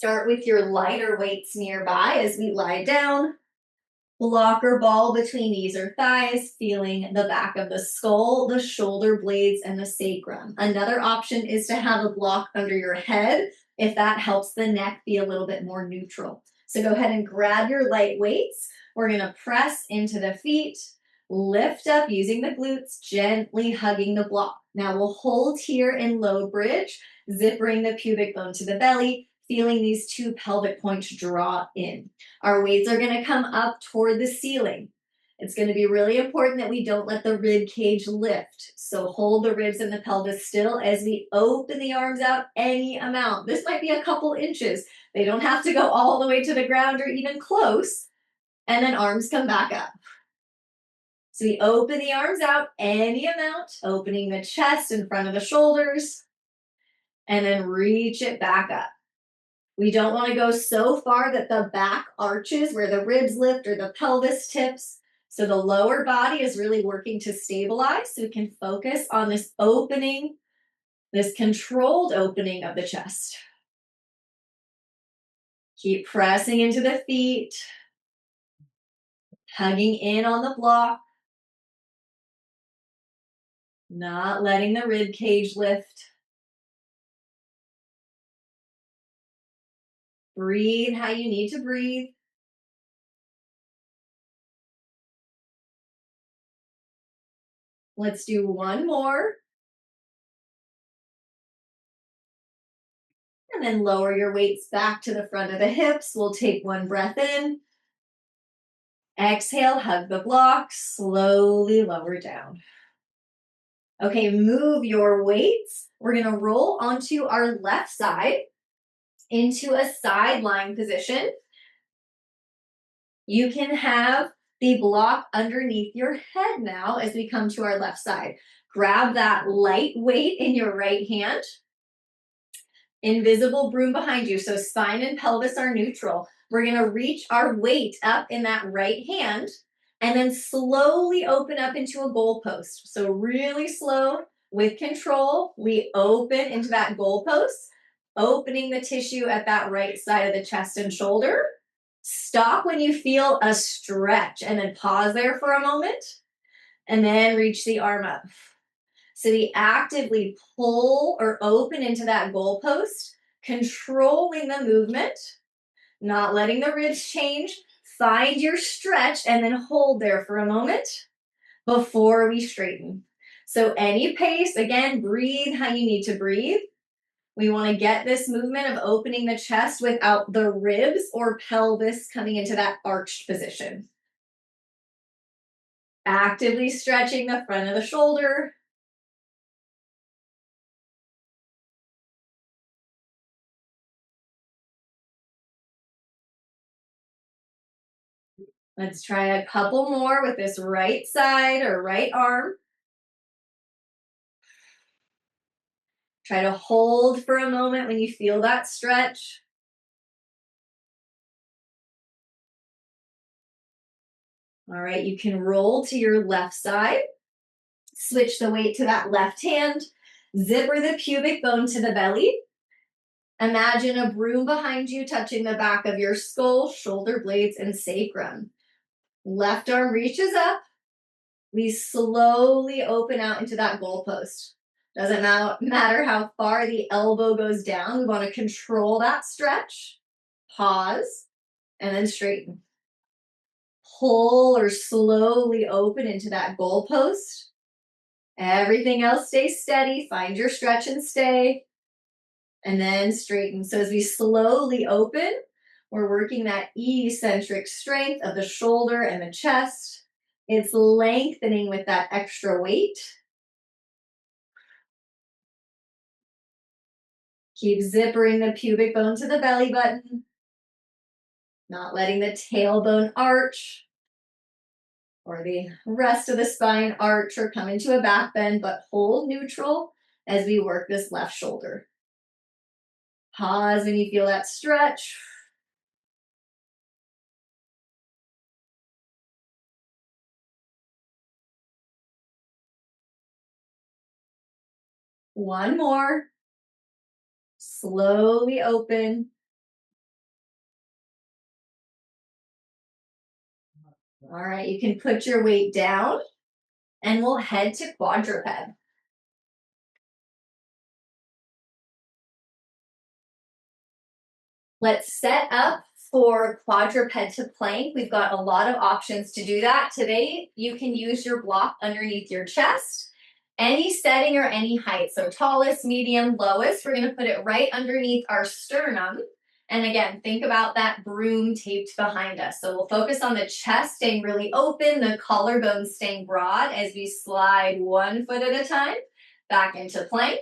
Start with your lighter weights nearby as we lie down. Block or ball between knees or thighs, feeling the back of the skull, the shoulder blades, and the sacrum. Another option is to have a block under your head if that helps the neck be a little bit more neutral. So go ahead and grab your light weights. We're going to press into the feet, lift up using the glutes, gently hugging the block. Now we'll hold here in low bridge, zippering the pubic bone to the belly, feeling these two pelvic points draw in. Our weights are going to come up toward the ceiling. It's going to be really important that we don't let the rib cage lift. So hold the ribs and the pelvis still as we open the arms out any amount. This might be a couple inches. They don't have to go all the way to the ground or even close. And then arms come back up. So we open the arms out any amount, opening the chest in front of the shoulders, and then reach it back up. We don't want to go so far that the back arches where the ribs lift or the pelvis tips. So the lower body is really working to stabilize so we can focus on this opening, this controlled opening of the chest. Keep pressing into the feet, hugging in on the block, not letting the rib cage lift. Breathe how you need to breathe. Let's do one more. And then lower your weights back to the front of the hips. We'll take one breath in. Exhale, hug the block, slowly lower down. Okay, move your weights. We're going to roll onto our left side into a side lying position. You can have the block underneath your head now as we come to our left side. Grab that light weight in your right hand. Invisible broom behind you, so spine and pelvis are neutral. We're going to reach our weight up in that right hand and then slowly open up into a goalpost. So really slow with control, we open into that goalpost, opening the tissue at that right side of the chest and shoulder. Stop when you feel a stretch and then pause there for a moment and then reach the arm up. So we actively pull or open into that goalpost, controlling the movement, not letting the ribs change. Find your stretch and then hold there for a moment before we straighten. So any pace, again, breathe how you need to breathe. We want to get this movement of opening the chest without the ribs or pelvis coming into that arched position. Actively stretching the front of the shoulder. Let's try a couple more with this right side or right arm. Try to hold for a moment when you feel that stretch. All right, you can roll to your left side. Switch the weight to that left hand. Zipper the pubic bone to the belly. Imagine a broom behind you touching the back of your skull, shoulder blades, and sacrum. Left arm reaches up. We slowly open out into that goalpost. Doesn't matter how far the elbow goes down. We want to control that stretch. Pause, and then straighten. Pull or slowly open into that goalpost. Everything else stays steady. Find your stretch and stay. And then straighten. So as we slowly open, we're working that eccentric strength of the shoulder and the chest. It's lengthening with that extra weight. Keep zippering the pubic bone to the belly button. Not letting the tailbone arch or the rest of the spine arch or come into a back bend, but hold neutral as we work this left shoulder. Pause when you feel that stretch. One more. Slowly open. All right, you can put your weight down and we'll head to quadruped. Let's set up for quadruped to plank. We've got a lot of options to do that. Today, you can use your block underneath your chest, any setting or any height. So tallest, medium, lowest. We're gonna put it right underneath our sternum. And again, think about that broom taped behind us. So we'll focus on the chest staying really open, the collarbones staying broad as we slide 1 foot at a time back into plank.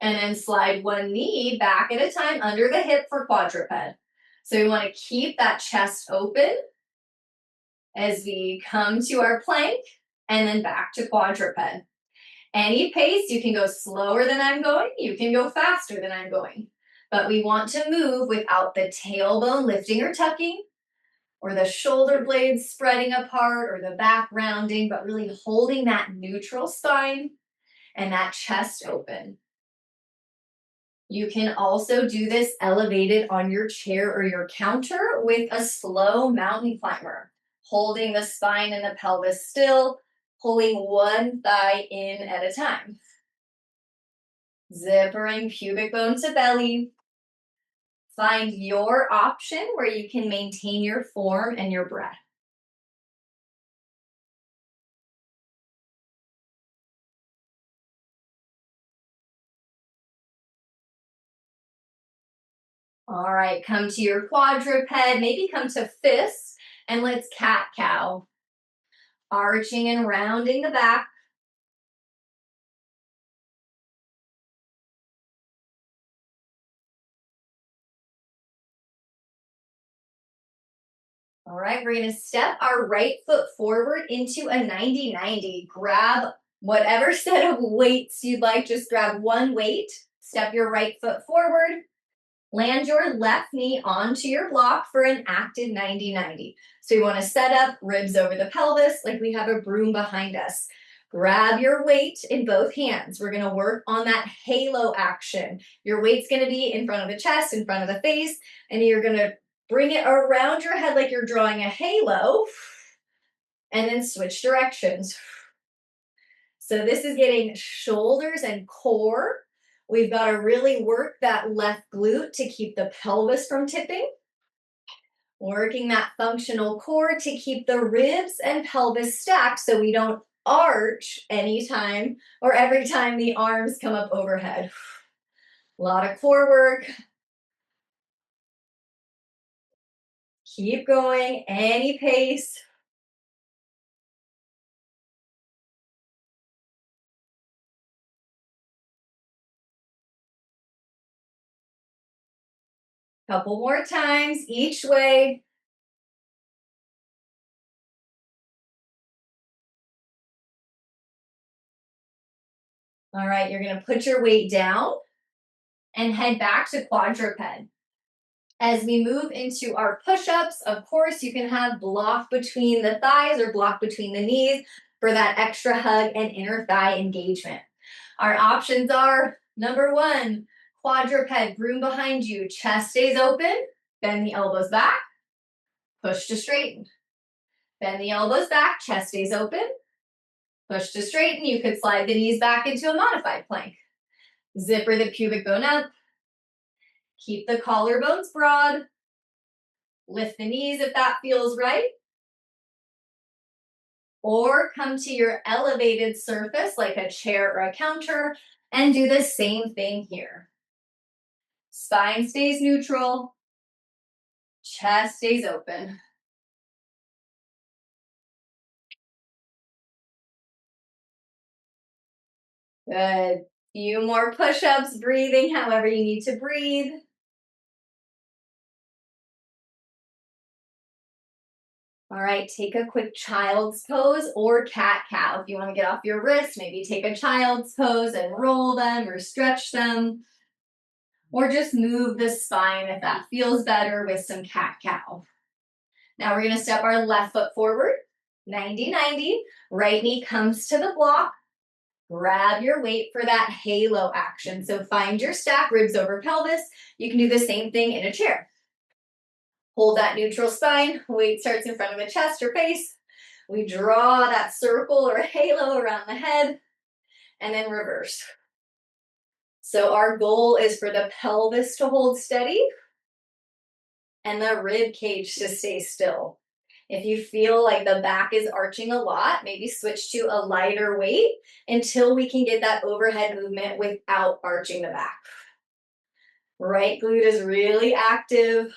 And then slide one knee back at a time under the hip for quadruped. So we want to keep that chest open as we come to our plank and then back to quadruped. Any pace, you can go slower than I'm going, you can go faster than I'm going. But we want to move without the tailbone lifting or tucking, or the shoulder blades spreading apart, or the back rounding, but really holding that neutral spine and that chest open. You can also do this elevated on your chair or your counter with a slow mountain climber, holding the spine and the pelvis still, pulling one thigh in at a time. Zippering pubic bone to belly. Find your option where you can maintain your form and your breath. All right, come to your quadruped, maybe come to fists, and let's cat-cow. Arching and rounding the back. All right, we're gonna step our right foot forward into a 90-90. Grab whatever set of weights you'd like, just grab one weight, step your right foot forward, land your left knee onto your block for an active 90-90. So you wanna set up ribs over the pelvis like we have a broom behind us. Grab your weight in both hands. We're gonna work on that halo action. Your weight's gonna be in front of the chest, in front of the face, and you're gonna bring it around your head like you're drawing a halo, and then switch directions. So this is getting shoulders and core. We've got to really work that left glute to keep the pelvis from tipping. Working that functional core to keep the ribs and pelvis stacked so we don't arch anytime or every time the arms come up overhead. A lot of core work. Keep going, any pace. Couple more times each way. All right, you're gonna put your weight down and head back to quadruped. As we move into our push-ups, of course, you can have block between the thighs or block between the knees for that extra hug and inner thigh engagement. Our options are, number one, quadruped, broom behind you, chest stays open, bend the elbows back, push to straighten. Bend the elbows back, chest stays open, push to straighten. You could slide the knees back into a modified plank. Zipper the pubic bone up. Keep the collarbones broad. Lift the knees if that feels right. Or come to your elevated surface like a chair or a counter and do the same thing here. Spine stays neutral. Chest stays open. Good. Few more push-ups, breathing however you need to breathe. All right, take a quick child's pose or cat-cow. If you want to get off your wrist, maybe take a child's pose and roll them or stretch them. Or just move the spine if that feels better with some cat-cow. Now we're going to step our left foot forward, 90-90. Right knee comes to the block. Grab your weight for that halo action. So find your stack, ribs over pelvis. You can do the same thing in a chair. Hold that neutral spine. Weight starts in front of the chest or face. We draw that circle or halo around the head and then reverse. So our goal is for the pelvis to hold steady and the rib cage to stay still. If you feel like the back is arching a lot, maybe switch to a lighter weight until we can get that overhead movement without arching the back. Right glute is really active.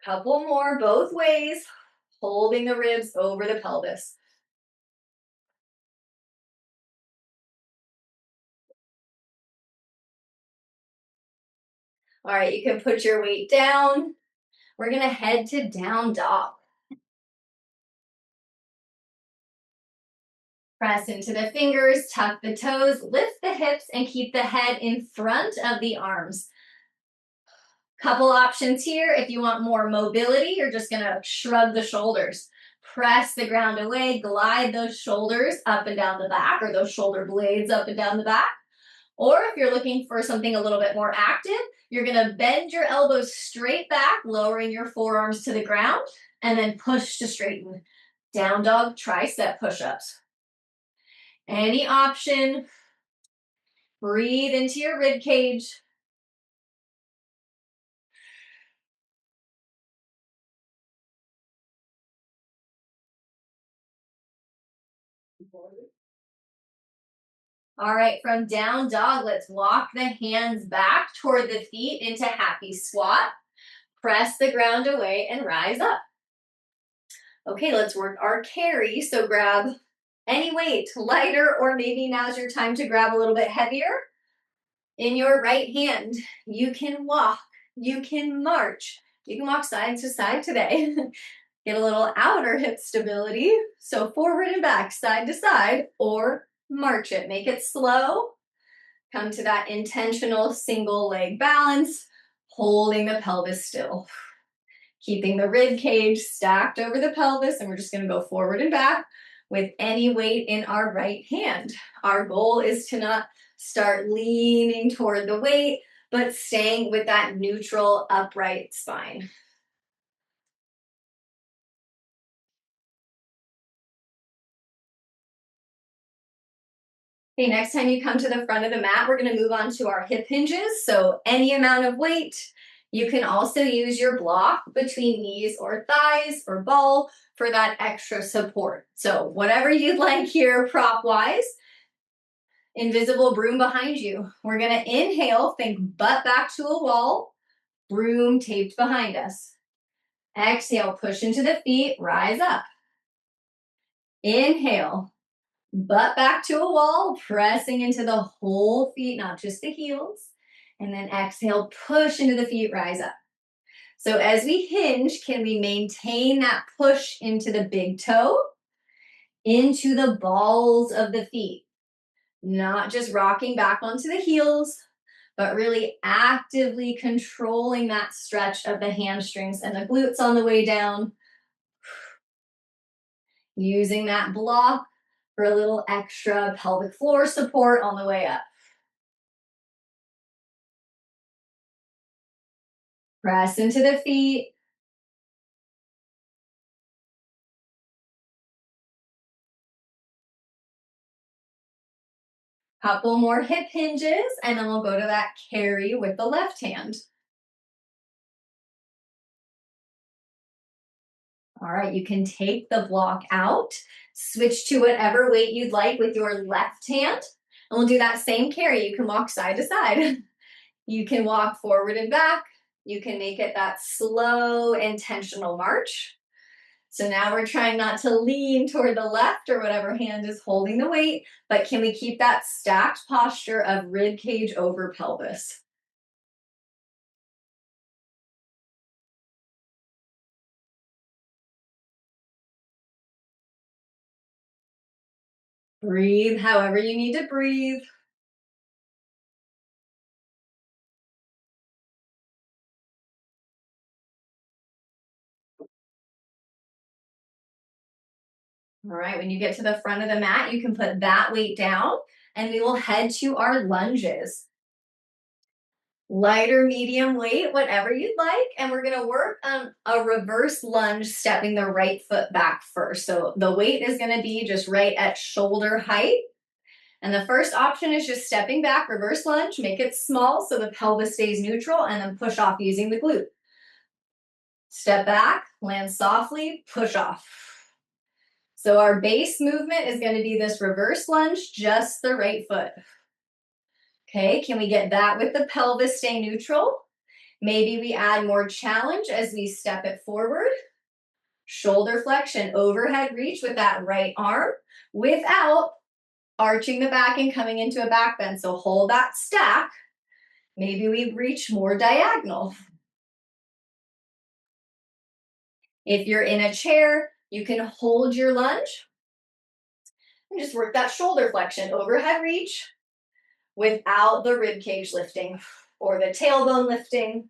Couple more both ways, holding the ribs over the pelvis. All right, you can put your weight down. We're gonna head to down dog. Press into the fingers, tuck the toes, lift the hips, and keep the head in front of the arms. Couple options here. If you want more mobility, you're just gonna shrug the shoulders. Press the ground away, glide those shoulders up and down the back, or those shoulder blades up and down the back. Or if you're looking for something a little bit more active, you're gonna bend your elbows straight back, lowering your forearms to the ground, and then push to straighten. Down dog tricep push-ups. Any option. Breathe into your rib cage. All right, from down dog, let's walk the hands back toward the feet into happy squat. Press the ground away and rise up. Okay, let's work our carry. So grab any weight, lighter, or maybe now's your time to grab a little bit heavier. In your right hand, you can walk, you can march, you can walk side to side today. Get a little outer hip stability. So forward and back, side to side, or march it. Make it slow. Come to that intentional single leg balance, holding the pelvis still. Keeping the rib cage stacked over the pelvis, and we're just gonna go forward and back with any weight in our right hand. Our goal is to not start leaning toward the weight, but staying with that neutral upright spine. Okay, next time you come to the front of the mat, we're gonna move on to our hip hinges. So any amount of weight. You can also use your block between knees or thighs or ball for that extra support. So whatever you'd like here prop-wise. Invisible broom behind you. We're gonna inhale, think butt back to a wall, broom taped behind us. Exhale, push into the feet, rise up. Inhale, butt back to a wall, pressing into the whole feet, not just the heels. And then exhale, push into the feet, rise up. So as we hinge, can we maintain that push into the big toe, into the balls of the feet? Not just rocking back onto the heels, but really actively controlling that stretch of the hamstrings and the glutes on the way down. Using that block for a little extra pelvic floor support on the way up. Press into the feet. Couple more hip hinges, and then we'll go to that carry with the left hand. All right, you can take the block out, switch to whatever weight you'd like with your left hand, and we'll do that same carry. You can walk side to side. You can walk forward and back. You can make it that slow, intentional march. So now we're trying not to lean toward the left or whatever hand is holding the weight, but can we keep that stacked posture of rib cage over pelvis? Breathe however you need to breathe. All right, when you get to the front of the mat, you can put that weight down. and we will head to our lunges. Lighter, medium weight, whatever you'd like. And we're gonna work on a reverse lunge, stepping the right foot back first. So the weight is gonna be just right at shoulder height. And the first option is just stepping back, reverse lunge, make it small so the pelvis stays neutral, and then push off using the glute. Step back, land softly, push off. So our base movement is gonna be this reverse lunge, just the right foot. Okay, can we get that with the pelvis stay neutral? Maybe we add more challenge as we step it forward. Shoulder flexion, overhead reach with that right arm without arching the back and coming into a back bend. So hold that stack. Maybe we reach more diagonal. If you're in a chair, you can hold your lunge and just work that shoulder flexion, overhead reach without the rib cage lifting or the tailbone lifting.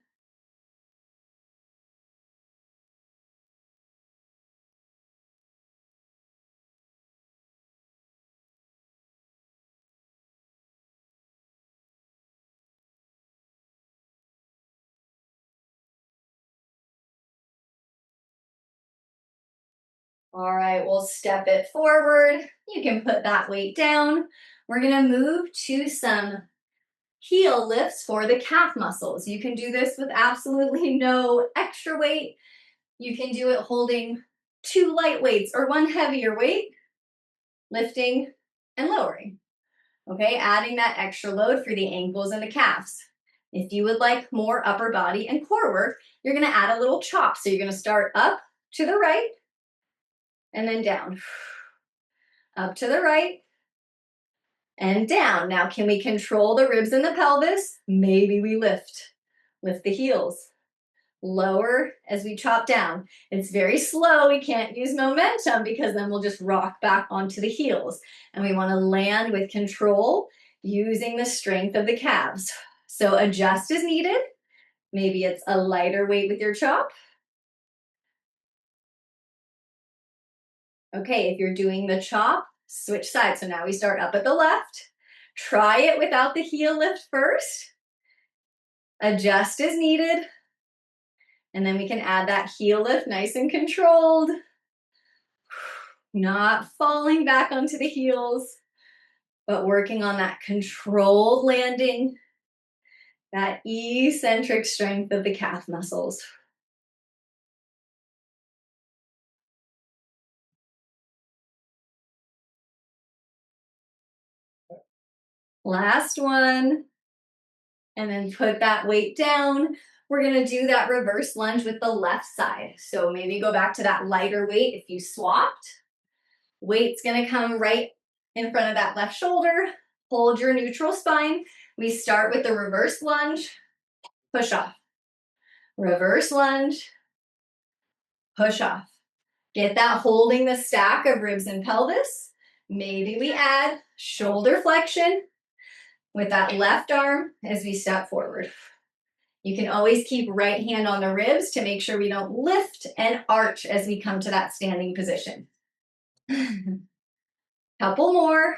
All right, we'll step it forward. You can put that weight down. We're gonna move to some heel lifts for the calf muscles. You can do this with absolutely no extra weight. You can do it holding 2 light weights or 1 heavier weight, lifting and lowering. Okay, adding that extra load for the ankles and the calves. If you would like more upper body and core work, you're gonna add a little chop. So you're gonna start up to the right and then down. Up to the right and down. Now, can we control the ribs and the pelvis? Maybe we lift. Lift the heels. Lower as we chop down. It's very slow. We can't use momentum because then we'll just rock back onto the heels. And we want to land with control using the strength of the calves. So adjust as needed. Maybe it's a lighter weight with your chop. Okay, if you're doing the chop, switch sides. So now we start up at the left. Try it without the heel lift first. Adjust as needed. And then we can add that heel lift nice and controlled. Not falling back onto the heels, but working on that controlled landing, that eccentric strength of the calf muscles. Last one. And then put that weight down. We're gonna do that reverse lunge with the left side. So maybe go back to that lighter weight if you swapped. Weight's gonna come right in front of that left shoulder. Hold your neutral spine. We start with the reverse lunge, push off. Reverse lunge, push off. Get that holding the stack of ribs and pelvis. Maybe we add shoulder flexion with that left arm as we step forward. You can always keep right hand on the ribs to make sure we don't lift and arch as we come to that standing position. Couple more.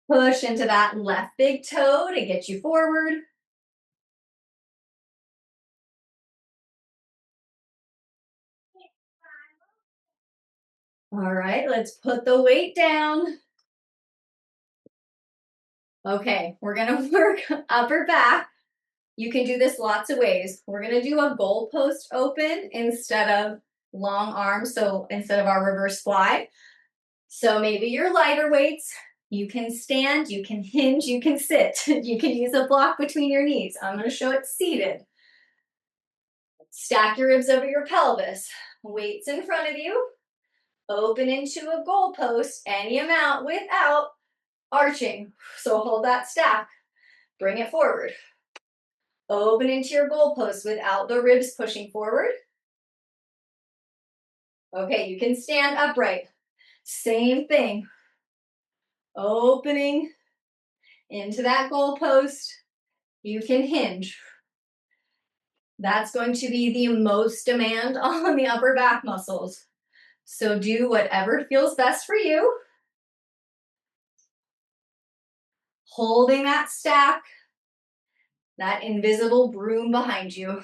Push into that left big toe to get you forward. All right, let's put the weight down. Okay, we're gonna work upper back. You can do this lots of ways. We're gonna do a goalpost open instead of long arms, so instead of our reverse fly. So maybe your lighter weights, you can stand, you can hinge, you can sit. You can use a block between your knees. I'm gonna show it seated. Stack your ribs over your pelvis. Weights in front of you. Open into a goalpost, any amount without arching. So hold that stack. Bring it forward. Open into your goalpost without the ribs pushing forward. Okay, you can stand upright. Same thing. Opening into that goalpost. You can hinge. That's going to be the most demand on the upper back muscles. So do whatever feels best for you. Holding that stack, that invisible broom behind you.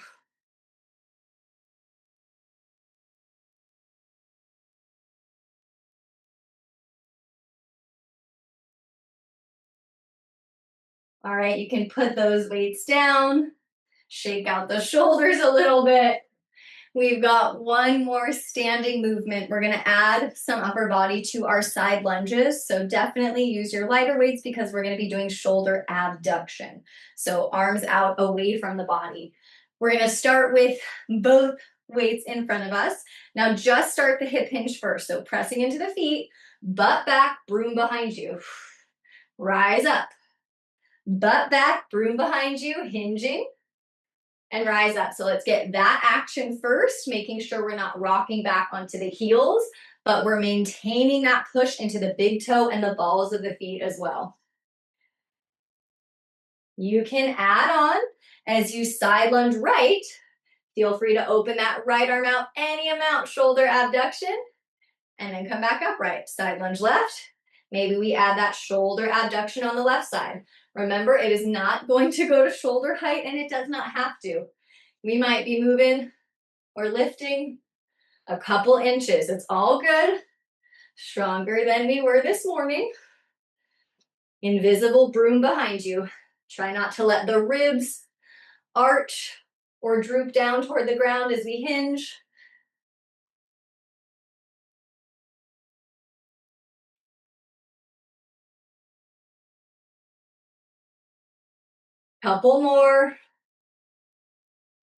All right, you can put those weights down, shake out the shoulders a little bit. We've got one more standing movement. We're gonna add some upper body to our side lunges. So definitely use your lighter weights because we're gonna be doing shoulder abduction. So arms out away from the body. We're gonna start with both weights in front of us. Now just start the hip hinge first. So pressing into the feet, butt back, broom behind you. Rise up. Butt back, broom behind you, hinging, and rise up. So let's get that action first, making sure we're not rocking back onto the heels, but we're maintaining that push into the big toe and the balls of the feet as well. You can add on as you side lunge right. Feel free to open that right arm out any amount, shoulder abduction, and then come back upright. Side lunge left. Maybe we add that shoulder abduction on the left side. Remember, it is not going to go to shoulder height and it does not have to. We might be moving or lifting a couple inches. It's all good. Stronger than we were this morning. Invisible broom behind you. Try not to let the ribs arch or droop down toward the ground as we hinge. Couple more.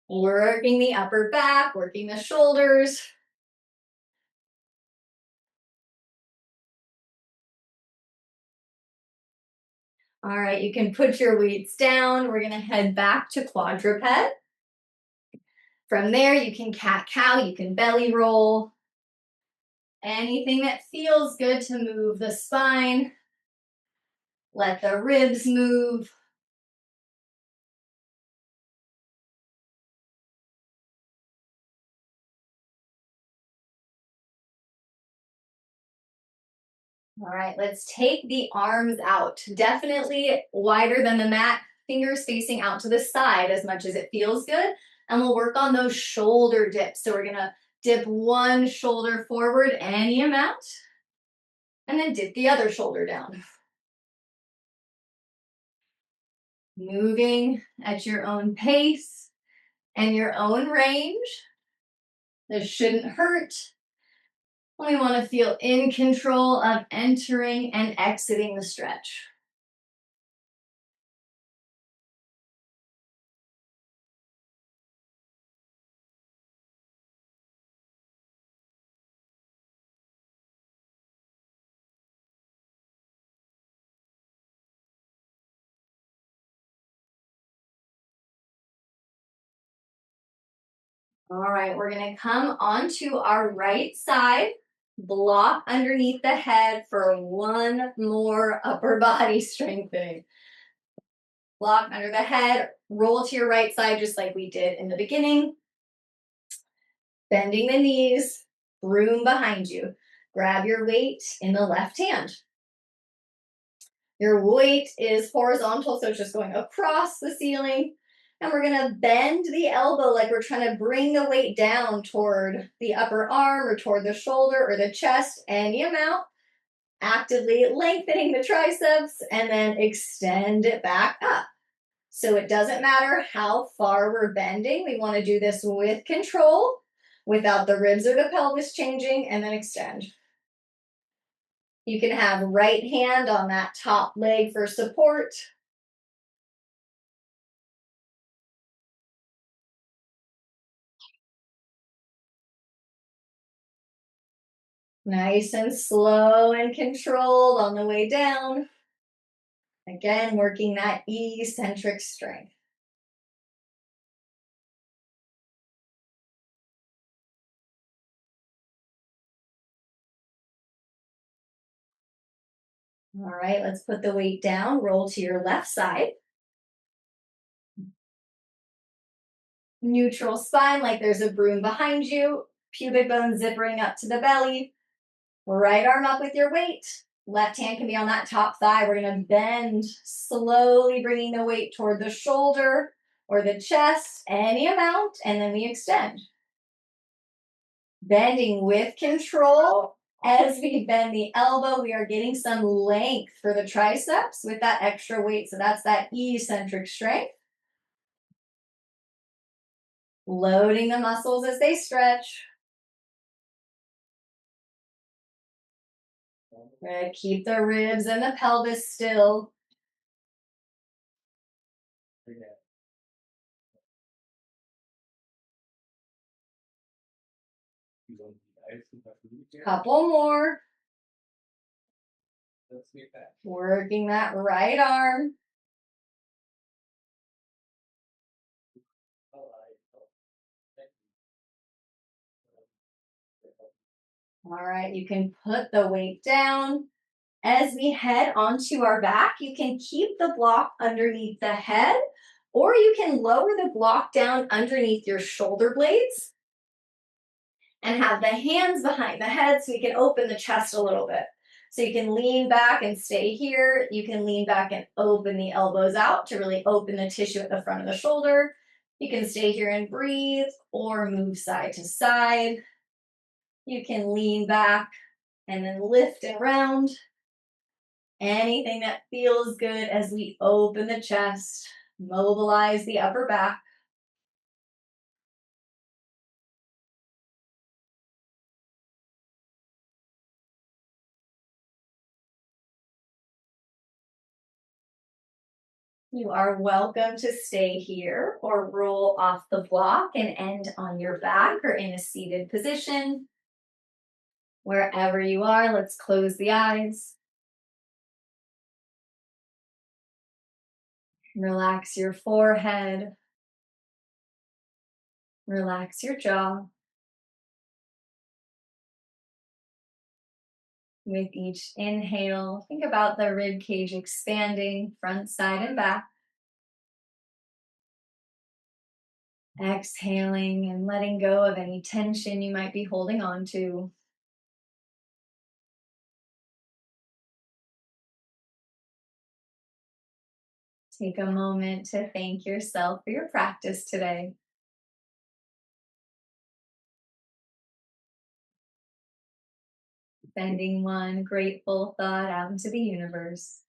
Working the upper back, working the shoulders. All right, you can put your weights down. We're gonna head back to quadruped. From there, you can cat-cow, you can belly roll. Anything that feels good to move the spine. Let the ribs move. All right, let's take the arms out. Definitely wider than the mat, fingers facing out to the side as much as it feels good. And we'll work on those shoulder dips. So we're gonna dip one shoulder forward, any amount, and then dip the other shoulder down. Moving at your own pace and your own range. This shouldn't hurt. We want to feel in control of entering and exiting the stretch. All right, we're gonna come onto our right side, block underneath the head for one more upper body strengthening. Block under the head, roll to your right side just like we did in the beginning. Bending the knees, broom behind you. Grab your weight in the left hand. Your weight is horizontal, so it's just going across the ceiling. And we're gonna bend the elbow like we're trying to bring the weight down toward the upper arm or toward the shoulder or the chest, any amount. Actively lengthening the triceps and then extend it back up. So it doesn't matter how far we're bending. We wanna do this with control, without the ribs or the pelvis changing, and then extend. You can have right hand on that top leg for support. Nice and slow and controlled on the way down. Again, working that eccentric strength. All right, let's put the weight down, roll to your left side. Neutral spine, like there's a broom behind you. Pubic bone zippering up to the belly. Right arm up with your weight. Left hand can be on that top thigh. We're going to bend, slowly bringing the weight toward the shoulder or the chest, any amount, and then we extend. Bending with control. As we bend the elbow, we are getting some length for the triceps with that extra weight. So that's that eccentric strength. Loading the muscles as they stretch. Good. Keep the ribs and the pelvis still. Couple more. Working that right arm. All right, you can put the weight down. As we head onto our back, you can keep the block underneath the head, or you can lower the block down underneath your shoulder blades and have the hands behind the head so we can open the chest a little bit. So you can lean back and stay here. You can lean back and open the elbows out to really open the tissue at the front of the shoulder. You can stay here and breathe or move side to side. You can lean back and then lift it around. Anything that feels good as we open the chest, mobilize the upper back. You are welcome to stay here or roll off the block and end on your back or in a seated position. Wherever you are, let's close the eyes. Relax your forehead. Relax your jaw. With each inhale, think about the rib cage expanding front, side, and back. Exhaling and letting go of any tension you might be holding on to. Take a moment to thank yourself for your practice today. Sending one grateful thought out into the universe.